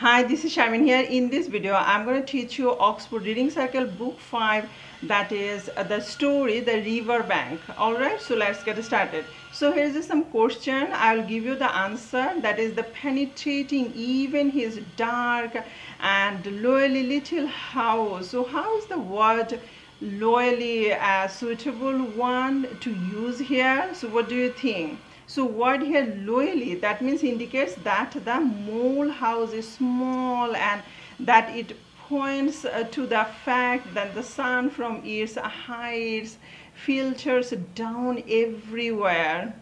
Hi, this is Sharmin here. In this video, I'm going to teach you Oxford Reading Circle Book 5, that is the story, The River Bank. Alright, so let's get started. So here's some question. I'll give you the answer. That is the penetrating even his dark and lowly little house. So how is the word lowly a suitable one to use here? So what do you think? So word here lowly, that means indicates that the mole house is small and that it points to the fact that the sun from its heights filters down everywhere.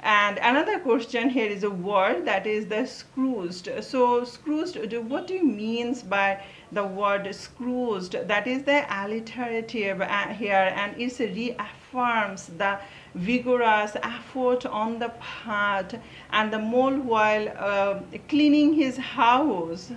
And another question here is a word, that is the scrooged. So scrooged, what do you mean by the word scrooged? That is the alliterative here, and it reaffirms the vigorous effort on the part and the mole while cleaning his house.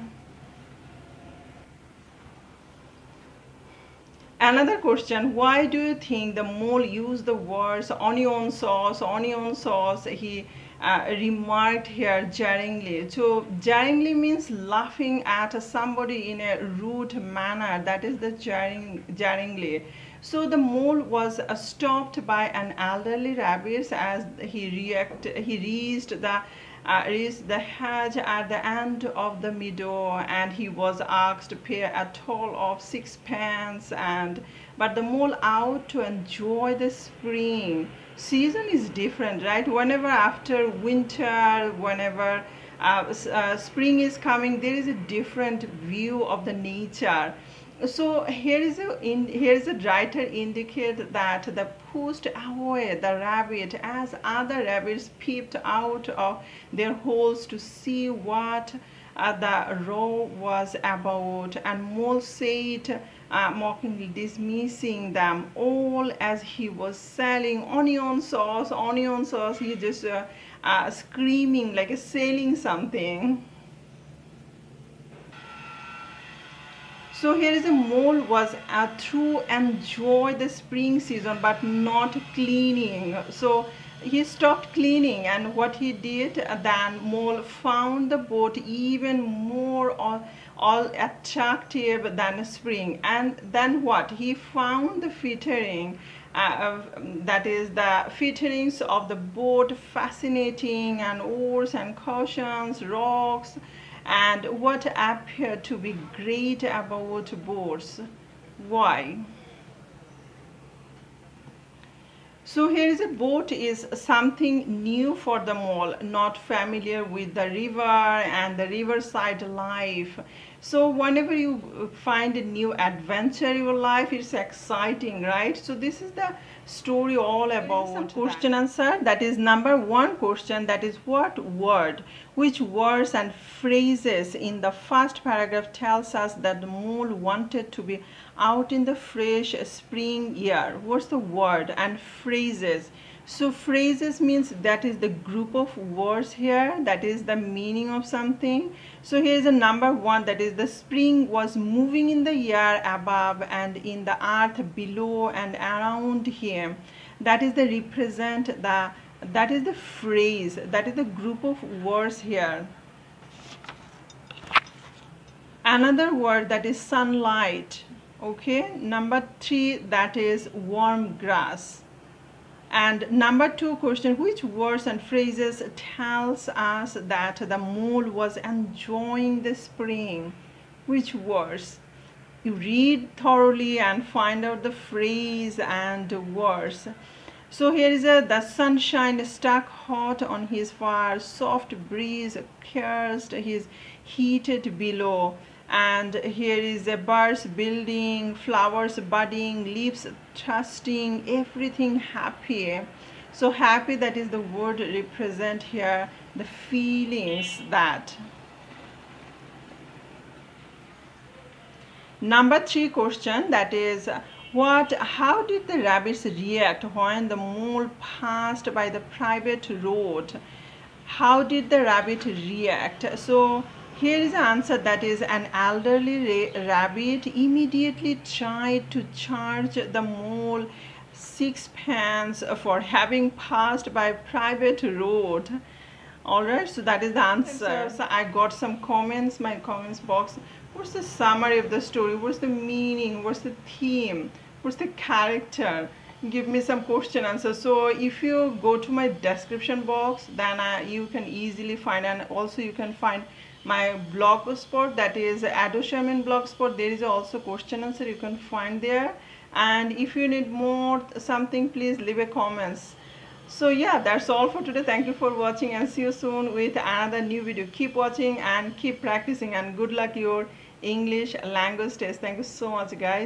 Another question, why do you think the mole used the words onion sauce, onion sauce? He remarked here jeeringly. So jeeringly means laughing at somebody in a rude manner. That is the jeeringly. So the mole was stopped by an elderly rabbit as he reached the hedge at the end of the meadow, and he was asked to pay a toll of 6 pence. But the mole out to enjoy the spring. Season is different, right? Whenever after winter, whenever spring is coming, there is a different view of the nature. So here is a writer indicate that the pushed away the rabbit as other rabbits peeped out of their holes to see what the row was about, and mole said mockingly, dismissing them all as he was selling onion sauce, onion sauce. He just screaming like selling something. So here is a mole was to enjoy the spring season but not cleaning. So he stopped cleaning, and what he did then, mole found the boat even more all attractive than spring. And then what? He found the featuring, that is the featurings of the boat fascinating, and oars and cushions, rocks, and what appeared to be great about boats. Why? So here is a boat is something new for the mole, not familiar with the river and the riverside life. So whenever you find a new adventure in your life, it's exciting, right? So this is the story all about question answer. That is number one question, that is what word, which words and phrases in the first paragraph tells us that the mole wanted to be out in the fresh spring air. What's the word and phrases? So phrases means that is the group of words here, that is the meaning of something. So here is a number one, that is the spring was moving in the air above and in the earth below and around him. That is the represent the, that is the phrase, that is the group of words here. Another word, that is sunlight. Okay, number three, that is warm grass. And number two question, which words and phrases tells us that the mole was enjoying the spring? Which words? You read thoroughly and find out the phrase and words. So here is the sunshine stuck hot on his fire, soft breeze cursed his heated below. And here is a birds building, flowers budding, leaves trusting, everything happy. So happy, that is the word represent here the feelings that. Number three question, that is how did the rabbits react when the mole passed by the private road? How did the rabbit react? So here is the answer, that is an elderly rabbit immediately tried to charge the mole 6 pence for having passed by private road. Alright, so that is the answer. So I got some comments, my comments box. What's the summary of the story? What's the meaning? What's the theme? What's the character? Give me some question answers. So if you go to my description box, then you can easily find, and also you can find my blog spot, that is EducatorSharmin blog spot. There is also question answer you can find there. And if you need more something, please leave a comments. So yeah, that's all for today. Thank you for watching, and see you soon with another new video. Keep watching and keep practicing, and good luck your English language test. Thank you so much, guys.